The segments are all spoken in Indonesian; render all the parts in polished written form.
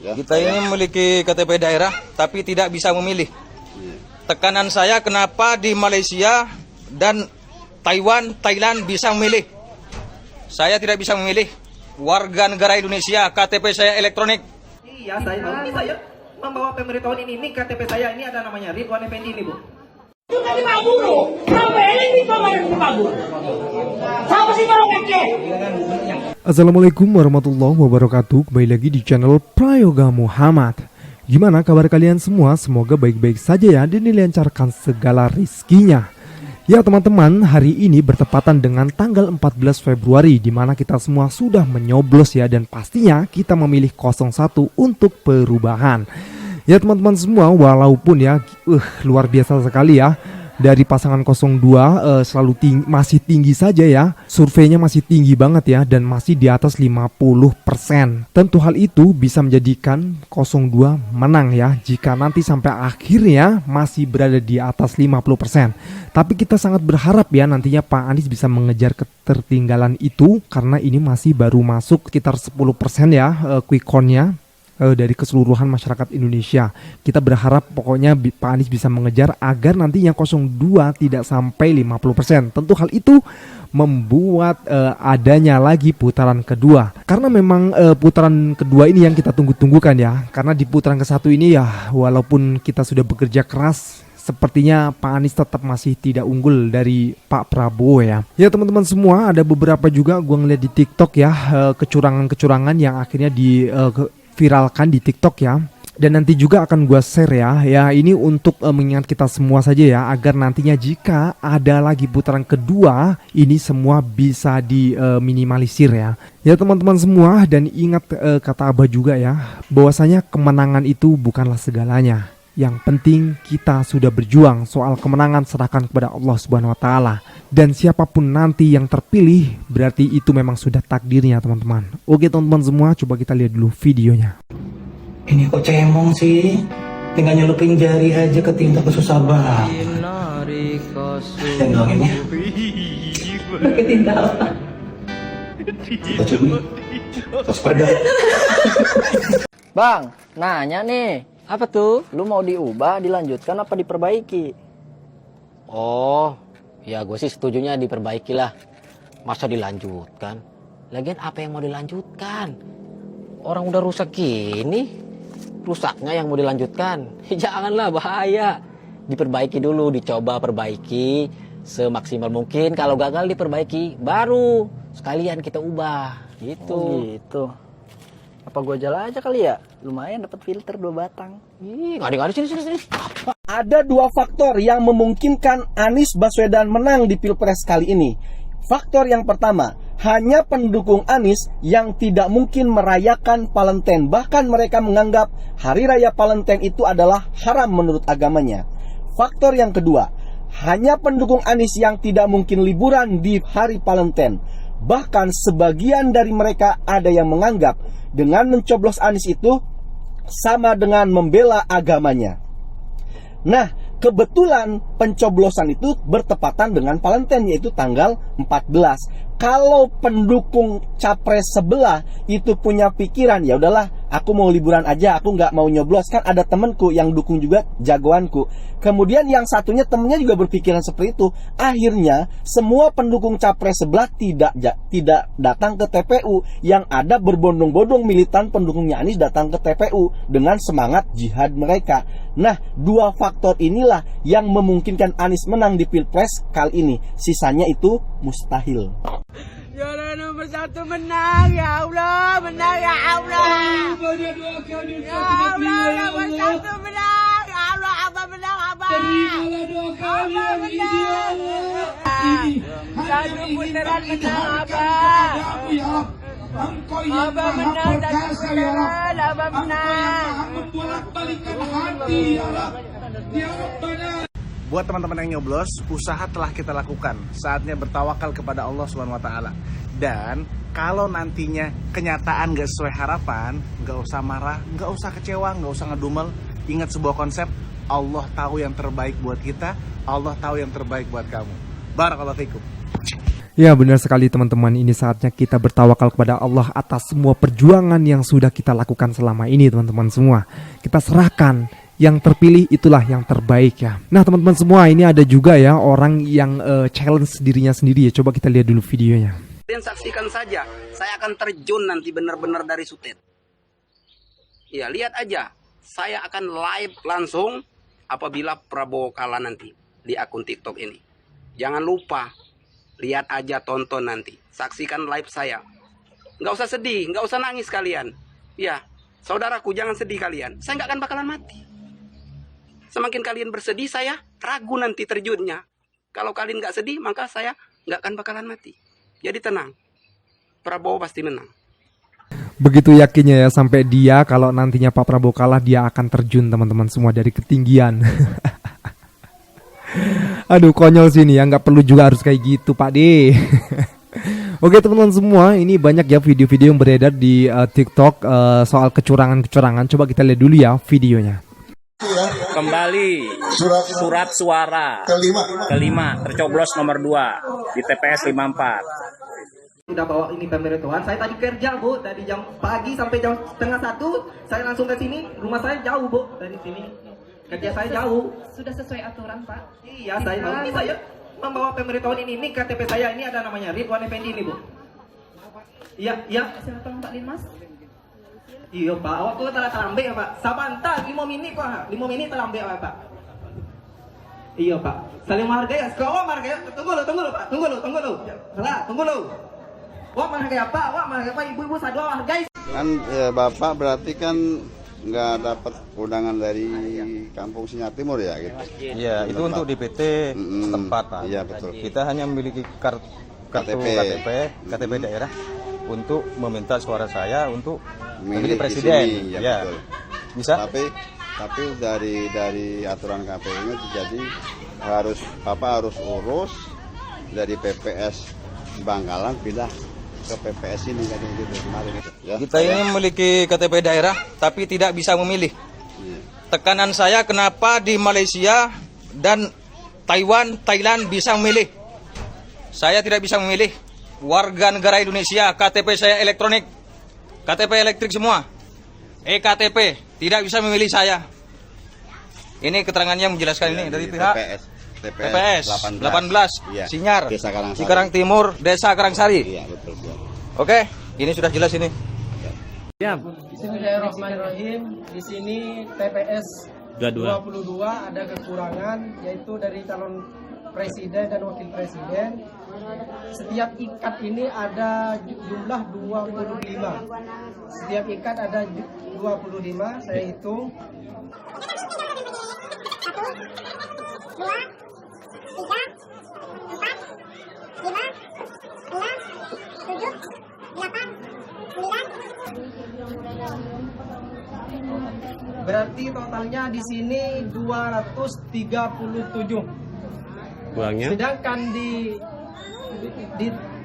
Kita ini memiliki KTP daerah, tapi tidak bisa memilih. Tekanan saya kenapa di Malaysia dan Taiwan, Thailand bisa memilih. Saya tidak bisa memilih. Warga negara Indonesia, KTP saya elektronik. Iya, saya membawa pemberitahuan ini KTP saya ini ada namanya Ridwan Effendi ini, Bu. Sudah 50, sampai ini bisa bayar 50. Siapa sih kalau ngecek? Assalamualaikum warahmatullahi wabarakatuh. Kembali lagi di channel Prayoga Muhammad. Gimana kabar kalian semua? Semoga baik-baik saja ya dan dilancarkan segala rizkinya. Ya teman-teman, hari ini bertepatan dengan tanggal 14 Februari di mana kita semua sudah menyoblos ya, dan pastinya kita memilih 01 untuk perubahan. Ya teman-teman semua, walaupun ya luar biasa sekali ya, dari pasangan 02 selalu masih tinggi saja ya, surveinya masih tinggi banget ya, dan masih di atas 50%. Tentu hal itu bisa menjadikan 02 menang ya, jika nanti sampai akhirnya masih berada di atas 50%. Tapi kita sangat berharap ya nantinya Pak Anies bisa mengejar ketertinggalan itu, karena ini masih baru masuk sekitar 10% ya quick count-nya dari keseluruhan masyarakat Indonesia. Kita berharap pokoknya Pak Anies bisa mengejar agar nantinya 02 tidak sampai 50%. Tentu hal itu membuat adanya lagi putaran kedua. Karena memang putaran kedua ini yang kita tunggu-tunggukan ya. Karena di putaran ke-1 ini ya, walaupun kita sudah bekerja keras, sepertinya Pak Anies tetap masih tidak unggul dari Pak Prabowo ya. Ya teman-teman semua, ada beberapa juga gue ngeliat di TikTok ya, kecurangan-kecurangan yang akhirnya viralkan di TikTok ya, dan nanti juga akan gue share ya. Ya ini untuk mengingat kita semua saja ya, agar nantinya jika ada lagi putaran kedua ini semua bisa diminimalisir ya. Ya teman-teman semua, dan ingat kata Abah juga ya, bahwasanya kemenangan itu bukanlah segalanya. Yang penting kita sudah berjuang. Soal kemenangan serahkan kepada Allah Subhanahu wa taala. Dan siapapun nanti yang terpilih, berarti itu memang sudah takdirnya teman-teman. Oke teman-teman semua, coba kita lihat dulu videonya. Ini kok cemong sih? Tinggal nyelupin jari aja ke tinta susah banget. Yang doangin ya. Pakai tinta apa? Tinta cumi. Waspada. Bang, nanya nih. Apa tuh? Lu mau diubah, dilanjutkan apa diperbaiki? Oh, ya gue sih setujunya diperbaiki lah. Masa dilanjutkan? Lagian apa yang mau dilanjutkan? Orang udah rusak gini, rusaknya yang mau dilanjutkan. Janganlah, bahaya. Diperbaiki dulu, dicoba perbaiki semaksimal mungkin. Kalau gagal diperbaiki, baru sekalian kita ubah. Gitu. Oh gitu. Apa gua jalan aja kali ya? Lumayan dapat filter 2 batang. Ih, ngadi-ngadi sini. Ada 2 faktor yang memungkinkan Anies Baswedan menang di Pilpres kali ini. Faktor yang pertama, hanya pendukung Anies yang tidak mungkin merayakan Valentine. Bahkan mereka menganggap Hari Raya Valentine itu adalah haram menurut agamanya. Faktor yang kedua, hanya pendukung Anies yang tidak mungkin liburan di Hari Valentine. Bahkan sebagian dari mereka ada yang menganggap dengan mencoblos Anies itu sama dengan membela agamanya. Nah, kebetulan pencoblosan itu bertepatan dengan Valentine, yaitu tanggal 14. Kalau pendukung capres sebelah itu punya pikiran, ya udahlah, aku mau liburan aja, aku nggak mau nyoblos, kan ada temenku yang dukung juga jagoanku. Kemudian yang satunya temennya juga berpikiran seperti itu. Akhirnya semua pendukung capres sebelah tidak datang ke TPU. Yang ada berbondong-bondong militan pendukungnya Anies datang ke TPU dengan semangat jihad mereka. Nah, 2 faktor inilah yang memungkinkan Anies menang di Pilpres kali ini. Sisanya itu mustahil. Juara nomor 1 menang, ya Allah, menang ya Allah. Ya Allah, nomor 1 menang, ya Allah, Abah menang, Abah. Terimalah doa kalian, insyaallah. Satu putaran menang, Abah. Abah menang, satu putaran, Abah menang. Membolak-balikan hati, ya Allah. Ya Rabbana. Buat teman-teman yang nyoblos, usaha telah kita lakukan. Saatnya bertawakal kepada Allah Subhanahu wa taala. Dan kalau nantinya kenyataan gak sesuai harapan, gak usah marah, gak usah kecewa, gak usah ngedumel. Ingat sebuah konsep, Allah tahu yang terbaik buat kita, Allah tahu yang terbaik buat kamu. Barakallahu fikum. Ya benar sekali teman-teman, ini saatnya kita bertawakal kepada Allah atas semua perjuangan yang sudah kita lakukan selama ini teman-teman semua. Kita serahkan, yang terpilih itulah yang terbaik ya. Nah teman-teman semua, ini ada juga ya orang yang challenge dirinya sendiri ya. Coba kita lihat dulu videonya. Dan saksikan saja, saya akan terjun nanti benar-benar dari Sutet. Ya lihat aja, saya akan live langsung apabila Prabowo kalah nanti di akun TikTok ini. Jangan lupa. Lihat aja, tonton nanti. Saksikan live saya. Nggak usah sedih, nggak usah nangis kalian. Ya, saudaraku jangan sedih kalian. Saya nggak akan bakalan mati. Semakin kalian bersedih, saya ragu nanti terjunnya. Kalau kalian nggak sedih, maka saya nggak akan bakalan mati. Jadi tenang. Prabowo pasti menang. Begitu yakinnya ya, sampai dia kalau nantinya Pak Prabowo kalah, dia akan terjun teman-teman semua dari ketinggian. Aduh konyol sih ini ya, nggak perlu juga harus kayak gitu Pak D. Oke teman-teman semua, ini banyak ya video-video yang beredar di TikTok soal kecurangan-kecurangan. Coba kita lihat dulu ya videonya. Kembali surat suara kelima tercoblos nomor 2 di TPS 54. Udah bawa ini pemberitahuan. Saya tadi kerja Bu, dari jam pagi sampai jam setengah 1. Saya langsung ke sini. Rumah saya jauh Bu dari sini. Kerja saya jauh. Sudah sesuai aturan, Pak. Iya, saya tahu. Ini saya membawa pemberitahuan ini KTP saya ini ada namanya Ridwan Effendi ini Bu. Iya, iya. Silakan Pak Dimas. Iya Pak, awak tuh telah terlambat ya Pak. Sabanta 5 menit Pak. 5 menit terlambat ya Pak. Iya Pak. Saling menghargai ya. Sekarang menghargai. Tunggu lu Pak. Tunggu lu. Salah, tunggu lu. Wah menghargai apa? Wah menghargai apa? Ibu-ibu sadua menghargai. Kan Bapak berarti kan nggak dapat undangan dari Kampung Sinyal Timur ya gitu. Iya, itu untuk DPT tempat Pak. Iya betul. Kita hanya memiliki kartu KTP daerah untuk meminta suara saya untuk memilih presiden. Sini, ya, betul. Bisa. Tapi dari aturan KPU-nya jadi Bapak harus urus dari PPS Bangkalan pindah ke PPS ini kan gitu kemarin itu. Ya, Kita ini memiliki KTP daerah tapi tidak bisa memilih. Iya. Tekanan saya kenapa di Malaysia dan Taiwan, Thailand bisa memilih. Saya tidak bisa memilih. Warga negara Indonesia, KTP saya elektronik. KTP elektrik semua. EKTP tidak bisa memilih saya. Ini keterangannya menjelaskan ini dari pihak TPS 18 Iya. Sinyar Desa Karangsari. Cikarang Timur, Desa Karangsari. Iya betul. Oke, ini sudah jelas ini. Ya. Bismillahirrahmanirrahim. Di sini TPS 22 ada kekurangan, yaitu dari calon presiden dan wakil presiden. Setiap ikat ini ada jumlah 25. Setiap ikat ada 25. Saya hitung. 1, 2, 3, 4, 5, 6, 7, 8, 9. Berarti totalnya di sini 237. Kurangnya? Sedangkan di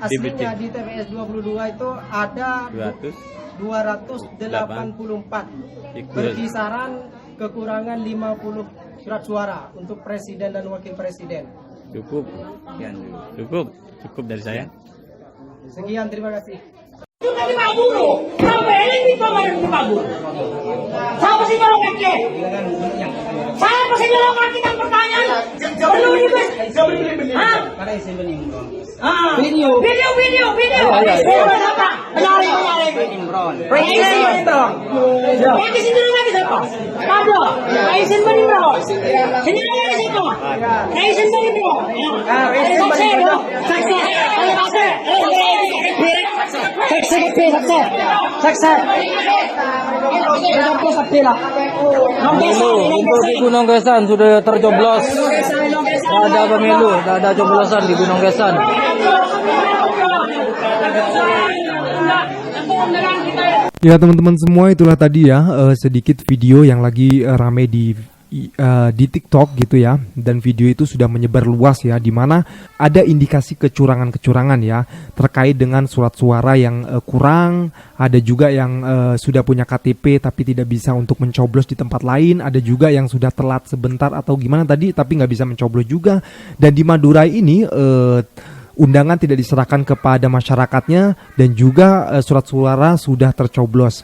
aslinya di TPS 22 itu ada 284. Berkisaran kekurangan 50 surat suara untuk presiden dan wakil presiden. Cukup dari saya. Sekian, terima kasih. Sudah dibabur, sampai ini kemarin dibabur. Siapa sih nyolong kaki? Siapa sih nyolong kaki dan pertanyaan? Perlu dibes. Video. Siapa? Penyaring. Imron. Yang di sini lagi siapa? Pablo. Raisin Imron. Sini lagi siapa? Raisin Imron. Untuk di Gunung Gesan sudah tercoblos. Tidak ada pemilu, tidak ada coblosan di Gunung Gesan. Ya teman-teman semua, itulah tadi ya sedikit video yang lagi rame di TikTok gitu ya, dan video itu sudah menyebar luas ya, di mana ada indikasi kecurangan-kecurangan ya terkait dengan surat suara yang kurang, ada juga yang sudah punya KTP tapi tidak bisa untuk mencoblos di tempat lain, ada juga yang sudah telat sebentar atau gimana tadi tapi nggak bisa mencoblos juga. Dan di Madura ini undangan tidak diserahkan kepada masyarakatnya, dan juga surat suara sudah tercoblos.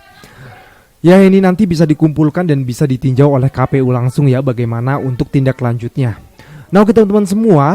Ya, ini nanti bisa dikumpulkan dan bisa ditinjau oleh KPU langsung ya bagaimana untuk tindak lanjutnya. Nah, oke teman-teman semua,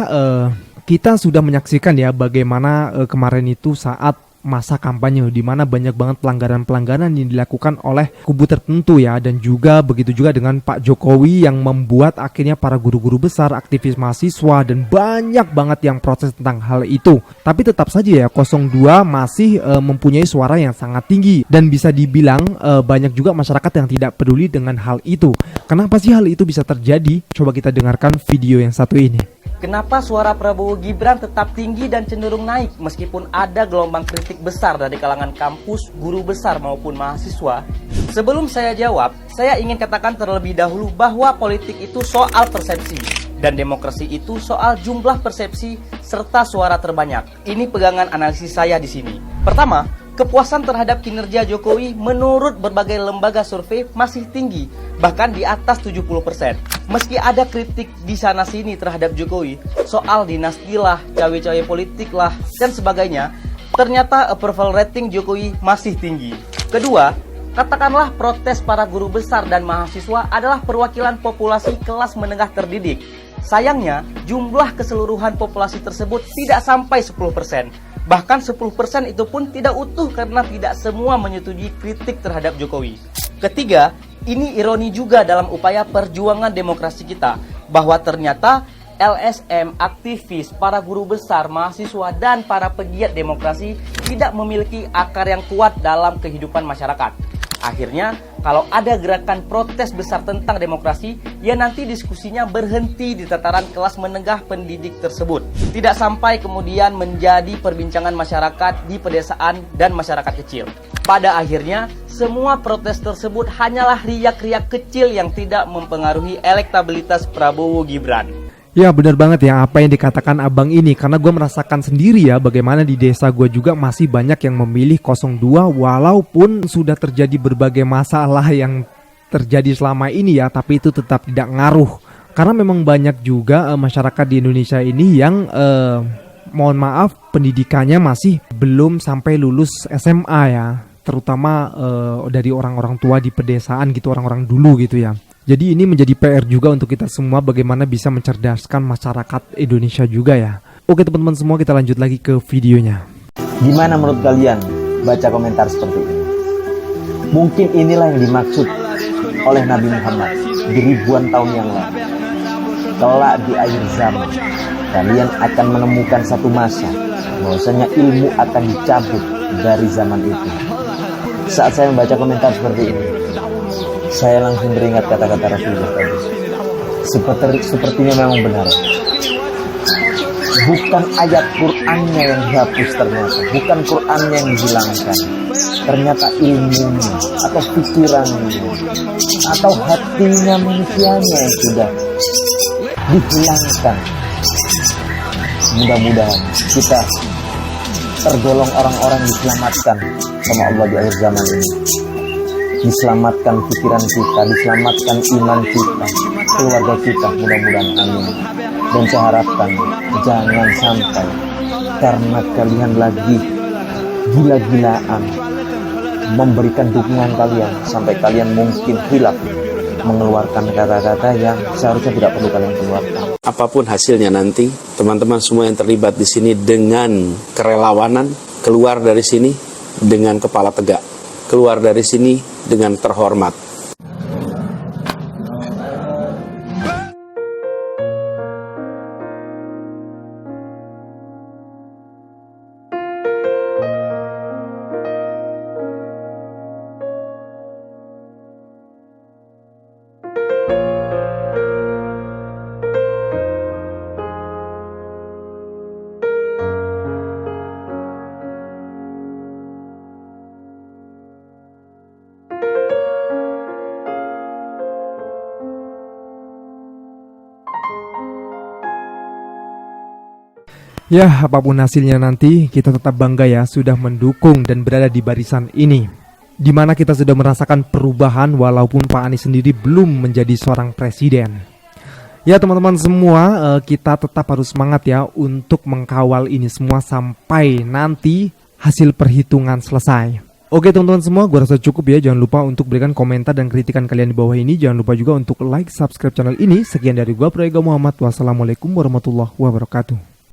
kita sudah menyaksikan ya bagaimana kemarin itu saat masa kampanye di mana banyak banget pelanggaran-pelanggaran yang dilakukan oleh kubu tertentu ya, dan juga begitu juga dengan Pak Jokowi yang membuat akhirnya para guru-guru besar, aktivis mahasiswa dan banyak banget yang protes tentang hal itu. Tapi tetap saja ya 02 masih mempunyai suara yang sangat tinggi, dan bisa dibilang banyak juga masyarakat yang tidak peduli dengan hal itu. Kenapa sih hal itu bisa terjadi? Coba kita dengarkan video yang satu ini. Kenapa suara Prabowo Gibran tetap tinggi dan cenderung naik meskipun ada gelombang kritik besar dari kalangan kampus, guru besar maupun mahasiswa? Sebelum saya jawab, saya ingin katakan terlebih dahulu bahwa politik itu soal persepsi dan demokrasi itu soal jumlah persepsi serta suara terbanyak. Ini pegangan analisis saya di sini. Pertama, kepuasan terhadap kinerja Jokowi menurut berbagai lembaga survei masih tinggi, bahkan di atas 70%. Meski ada kritik di sana-sini terhadap Jokowi soal dinasti lah, cawe-cawe politik lah, dan sebagainya, ternyata approval rating Jokowi masih tinggi. Kedua, katakanlah protes para guru besar dan mahasiswa adalah perwakilan populasi kelas menengah terdidik. Sayangnya, jumlah keseluruhan populasi tersebut tidak sampai 10%. Bahkan 10% itu pun tidak utuh karena tidak semua menyetujui kritik terhadap Jokowi. Ketiga, ini ironi juga dalam upaya perjuangan demokrasi kita, bahwa ternyata LSM, aktivis, para guru besar, mahasiswa, dan para pegiat demokrasi tidak memiliki akar yang kuat dalam kehidupan masyarakat. Akhirnya, kalau ada gerakan protes besar tentang demokrasi, ya nanti diskusinya berhenti di tataran kelas menengah pendidik tersebut. Tidak sampai kemudian menjadi perbincangan masyarakat di pedesaan dan masyarakat kecil. Pada akhirnya, semua protes tersebut hanyalah riak-riak kecil yang tidak mempengaruhi elektabilitas Prabowo Gibran. Ya benar banget ya apa yang dikatakan abang ini, karena gue merasakan sendiri ya bagaimana di desa gue juga masih banyak yang memilih 02 walaupun sudah terjadi berbagai masalah yang terjadi selama ini ya, tapi itu tetap tidak ngaruh. Karena memang banyak juga masyarakat di Indonesia ini yang mohon maaf pendidikannya masih belum sampai lulus SMA ya, terutama dari orang-orang tua di pedesaan gitu, orang-orang dulu gitu ya. Jadi ini menjadi PR juga untuk kita semua bagaimana bisa mencerdaskan masyarakat Indonesia juga ya. Oke teman-teman semua, kita lanjut lagi ke videonya. Gimana menurut kalian baca komentar seperti ini? Mungkin inilah yang dimaksud oleh Nabi Muhammad di ribuan tahun yang lalu. Kelak di akhir zaman, kalian akan menemukan satu masa bahwasanya ilmu akan dicabut dari zaman itu. Saat saya membaca komentar seperti ini, saya langsung teringat kata-kata Rasulullah tadi. Sepertinya memang benar. Bukan ayat Qur'annya yang dihapus ternyata, bukan Qur'annya yang dihilangkan. Ternyata ilmunya, atau pikirannya, atau hatinya manusianya yang sudah dihilangkan. Mudah-mudahan kita tergolong orang-orang diselamatkan sama Allah di akhir zaman ini. Diselamatkan pikiran kita, diselamatkan iman kita, keluarga kita, mudah-mudahan amin. Dan saya harapkan jangan sampai karena kalian lagi gila-gilaan memberikan dukungan kalian sampai kalian mungkin hilaf mengeluarkan kata-kata yang seharusnya tidak perlu kalian keluarkan. Apapun hasilnya nanti, teman-teman semua yang terlibat di sini dengan kerelawanan keluar dari sini dengan kepala tegak, keluar dari sini dengan terhormat. Ya, apapun hasilnya nanti, kita tetap bangga ya sudah mendukung dan berada di barisan ini. Dimana kita sudah merasakan perubahan walaupun Pak Anies sendiri belum menjadi seorang presiden. Ya teman-teman semua, kita tetap harus semangat ya untuk mengkawal ini semua sampai nanti hasil perhitungan selesai. Oke teman-teman semua, gue rasa cukup ya. Jangan lupa untuk berikan komentar dan kritikan kalian di bawah ini. Jangan lupa juga untuk like, subscribe channel ini. Sekian dari gue, Prayoga Muhammad. Wassalamualaikum warahmatullahi wabarakatuh.